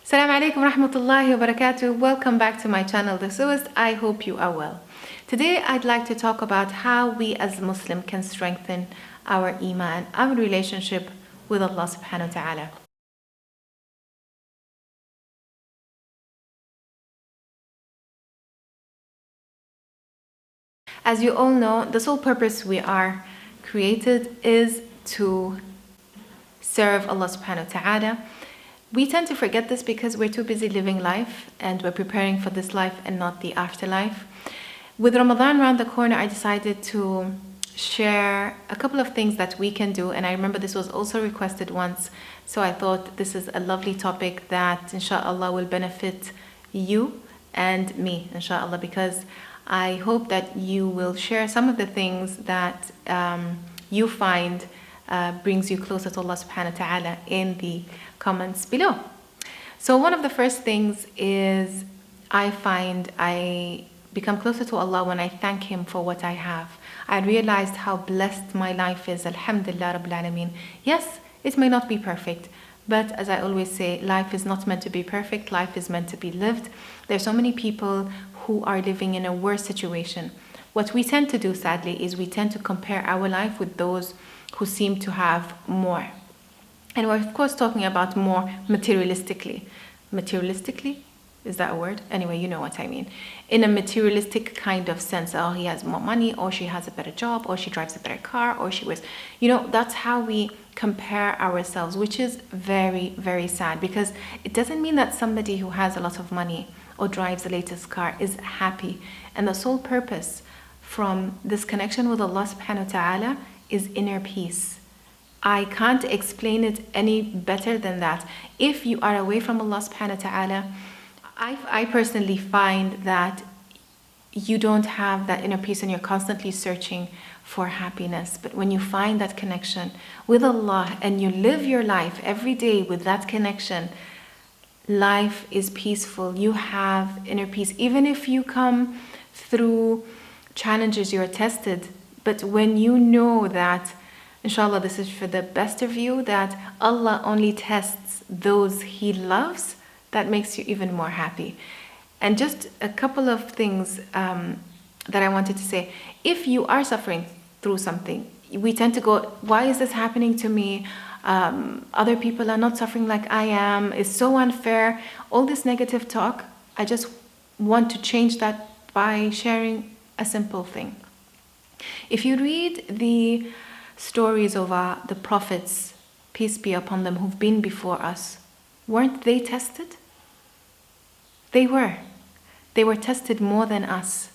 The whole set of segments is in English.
Assalamu alaikum rahmatullahi wa barakatuh. Welcome back to my channel, The Sewist. I hope you are well. Today I'd like to talk about how we as Muslim can strengthen our Iman, our relationship with Allah subhanahu wa ta'ala. As you all know, the sole purpose we are created is to serve Allah subhanahu wa ta'ala. We tend to forget this because we're too busy living life and we're preparing for this life and not the afterlife. With Ramadan around the corner, I decided to share a couple of things that we can do, and I remember this was also requested once, so I thought this is a lovely topic that inshallah will benefit you and me, inshallah, because I hope that you will share some of the things that you find brings you closer to Allah subhanahu wa ta'ala in the comments below. So one of the first things is I find I become closer to Allah when I thank Him for what I have. I realized how blessed my life is. Alhamdulillah Rabbil Alameen. Yes, it may not be perfect, but as I always say, life is not meant to be perfect. Life is meant to be lived. There's so many people who are living in a worse situation. What we tend to do, sadly, is we tend to compare our life with those who seem to have more. And we're of course talking about more materialistically. Materialistically? Is that a word? Anyway, you know what I mean. In a materialistic kind of sense. Oh, he has more money, or she has a better job, or she drives a better car, or she wears... that's how we compare ourselves, which is very, very sad, because it doesn't mean that somebody who has a lot of money or drives the latest car is happy. And the sole purpose from this connection with Allah subhanahu wa ta'ala is inner peace. I can't explain it any better than that. If you are away from Allah subhanahu wa ta'ala, I personally find that you don't have that inner peace and you're constantly searching for happiness. But when you find that connection with Allah and you live your life every day with that connection, life is peaceful. You have inner peace. Even if you come through challenges, you're tested. But when you know that, inshallah, this is for the best of you, that Allah only tests those He loves, that makes you even more happy. And just a couple of things that I wanted to say. If you are suffering through something, we tend to go, why is this happening to me? Other people are not suffering like I am. It's so unfair. All this negative talk, I just want to change that by sharing a simple thing. If you read the stories of the prophets, peace be upon them, who've been before us, weren't they tested? They were. They were tested more than us.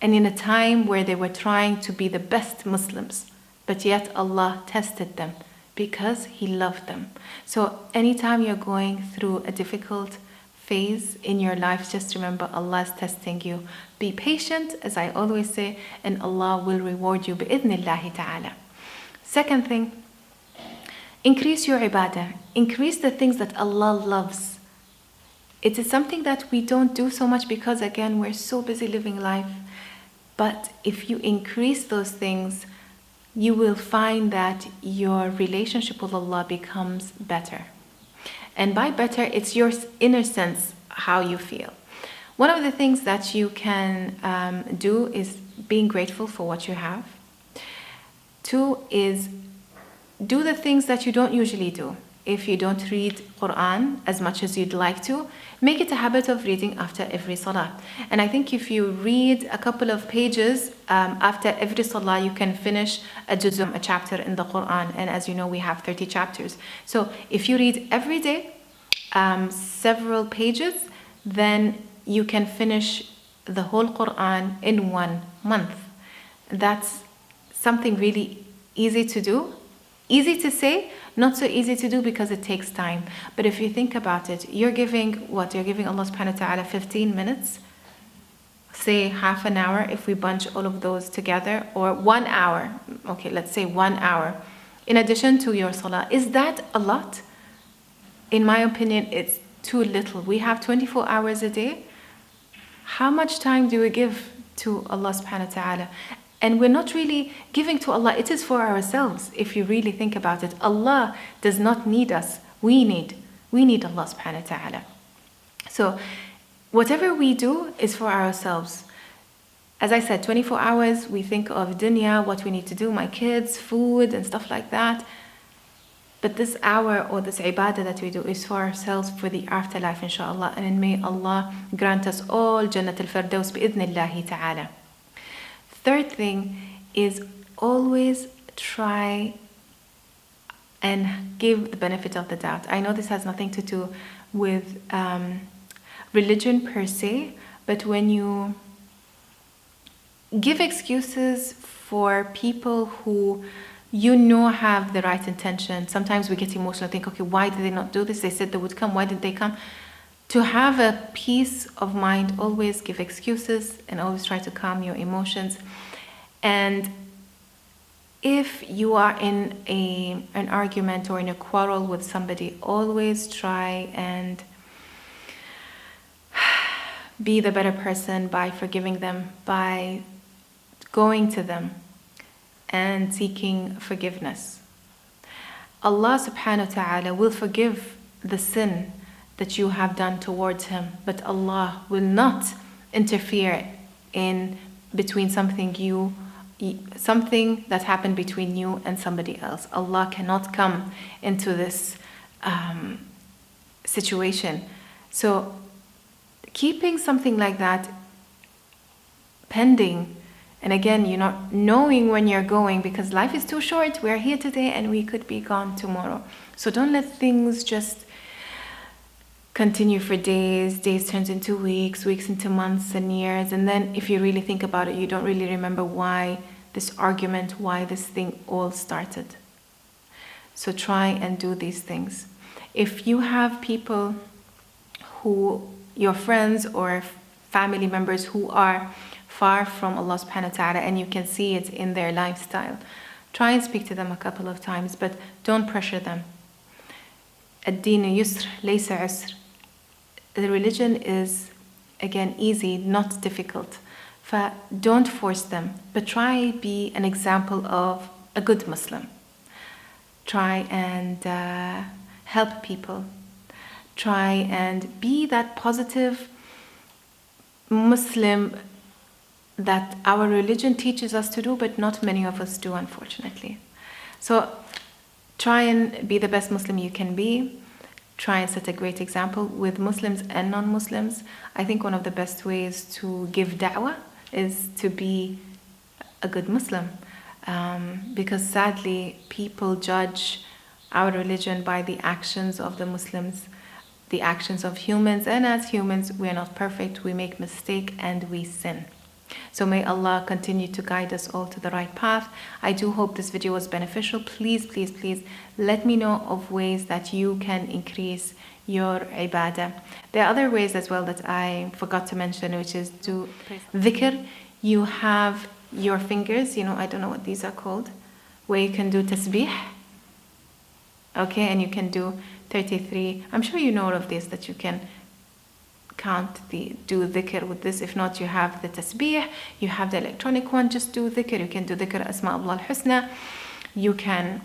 And in a time where they were trying to be the best Muslims, but yet Allah tested them because He loved them. So anytime you're going through a difficult phase in your life, just remember Allah is testing you. Be patient, as I always say, and Allah will reward you bi'idhnillahi ta'ala. Second thing, increase your ibadah. Increase the things that Allah loves. It is something that we don't do so much because, again, we're so busy living life. But if you increase those things, you will find that your relationship with Allah becomes better. And by better, it's your inner sense, how you feel. One of the things that you can do is being grateful for what you have. 2 is do the things that you don't usually do. If you don't read Quran as much as you'd like to, make it a habit of reading after every salah. And I think if you read a couple of pages after every salah, you can finish a juzum, a chapter in the Quran. And as you know, we have 30 chapters. So if you read every day several pages, then you can finish the whole Quran in 1 month. That's something really easy to do. Easy to say, not so easy to do because it takes time. But if you think about it, you're giving what? You're giving Allah subhanahu wa ta'ala 15 minutes, say half an hour if we bunch all of those together, or 1 hour. Okay, let's say 1 hour. In addition to your salah, is that a lot? In my opinion, it's too little. We have 24 hours a day. How much time do we give to Allah subhanahu wa ta'ala? And we're not really giving to Allah. It is for ourselves, if you really think about it. Allah does not need us. We need Allah subhanahu wa ta'ala. So whatever we do is for ourselves. As I said, 24 hours, we think of dunya, what we need to do, my kids, food, and stuff like that. But this hour or this ibadah that we do is for ourselves, for the afterlife, inshallah. And may Allah grant us all Jannat al-Firdaus bi'idhnillahi ta'ala. Third thing is always try and give the benefit of the doubt. I know this has nothing to do with religion per se, but when you give excuses for people who you know have the right intention. Sometimes we get emotional, think, okay, why did they not do this? They said they would come, why didn't they come? To have a peace of mind, always give excuses and always try to calm your emotions. And if you are in an argument or in a quarrel with somebody, always try and be the better person by forgiving them, by going to them and seeking forgiveness. Allah subhanahu wa ta'ala will forgive the sin that you have done towards Him, but Allah will not interfere in between something that happened between you and somebody else. Allah cannot come into this situation. So keeping something like that pending, and again, you're not knowing when you're going, because life is too short. We're here today and we could be gone tomorrow. So don't let things just continue for days. Days turns into weeks, weeks into months and years. And then if you really think about it, you don't really remember why this argument, why this thing all started. So try and do these things. If you have people who, your friends or family members who are far from Allah subhanahu wa ta'ala, and you can see it in their lifestyle, try and speak to them a couple of times, but don't pressure them. Ad-din yusr laysa usr. The religion is, again, easy, not difficult. Don't force them, but try be an example of a good Muslim. Try and help people. Try and be that positive Muslim that our religion teaches us to do, but not many of us do, unfortunately. So try and be the best Muslim you can be. Try and set a great example with Muslims and non-Muslims. I think one of the best ways to give da'wah is to be a good Muslim. Because sadly, people judge our religion by the actions of the Muslims, the actions of humans, and as humans, we are not perfect, we make mistakes and we sin. So may Allah continue to guide us all to the right path. I do hope this video was beneficial. Please, please, please let me know of ways that you can increase your ibadah. There are other ways as well that I forgot to mention, which is to dhikr. You have your fingers, I don't know what these are called, where you can do tasbih. Okay, and you can do 33. I'm sure you know all of this, that you can do dhikr with this. If not, you have the tasbih, you have the electronic one, just do dhikr. You can do dhikr asma Allah al-husna. You can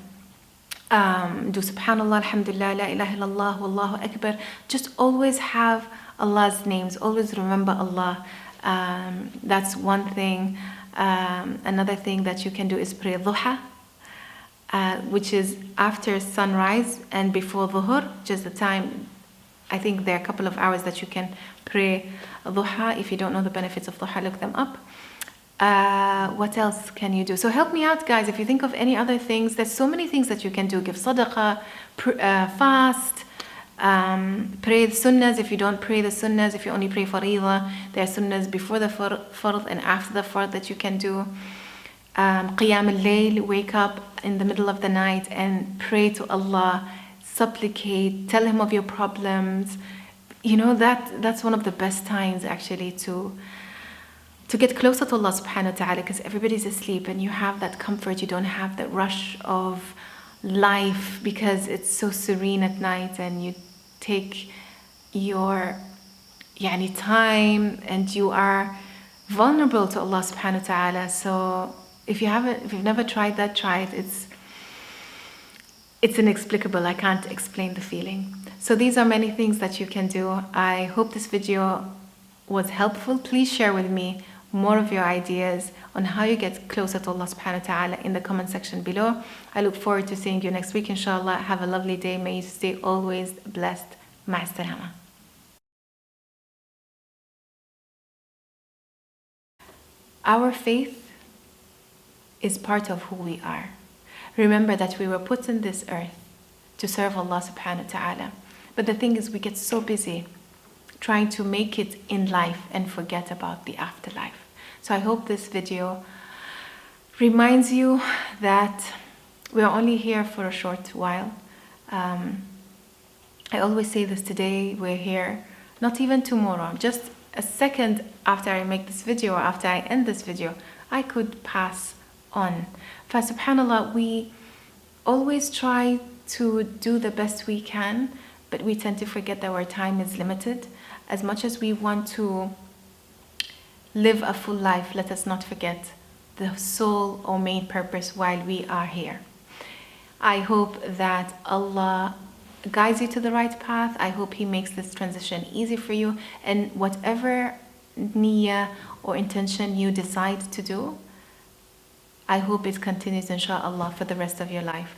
do subhanallah, alhamdulillah, la ilaha illallah, wallahu akbar. Just always have Allah's names, always remember Allah. That's one thing. Another thing that you can do is pray dhuha, which is after sunrise and before dhuhr, just the time. I think there are a couple of hours that you can pray dhuha. If you don't know the benefits of dhuha, look them up. What else can you do? So help me out, guys. If you think of any other things, there's so many things that you can do. Give sadaqah, fast, pray the sunnahs. If you don't pray the sunnahs, if you only pray fariḍah, there are sunnahs before the fard and after the fard that you can do. Qiyam al-layl, wake up in the middle of the night and pray to Allah, supplicate, tell Him of your problems. That's one of the best times actually to get closer to Allah subhanahu wa ta'ala, because everybody's asleep and you have that comfort. You don't have that rush of life because it's so serene at night, and you take your time and you are vulnerable to Allah subhanahu wa ta'ala. So if you've never tried that, try it. It's inexplicable. I can't explain the feeling. So these are many things that you can do. I hope this video was helpful. Please share with me more of your ideas on how you get closer to Allah subhanahu wa ta'ala in the comment section below. I look forward to seeing you next week, inshallah. Have a lovely day. May you stay always blessed. مع السلامة. Our faith is part of who we are. Remember that we were put in this earth to serve Allah subhanahu wa ta'ala. But the thing is, we get so busy trying to make it in life and forget about the afterlife. So I hope this video reminds you that we are only here for a short while. I always say this: today we're here, not even tomorrow. Just a second after I make this video or after I end this video, I could pass on. Subhanallah, we always try to do the best we can, but we tend to forget that our time is limited. As much as we want to live a full life, let us not forget the sole or main purpose while we are here. I hope that Allah guides you to the right path. I hope He makes this transition easy for you, and whatever niyyah or intention you decide to do, I hope it continues inshallah for the rest of your life.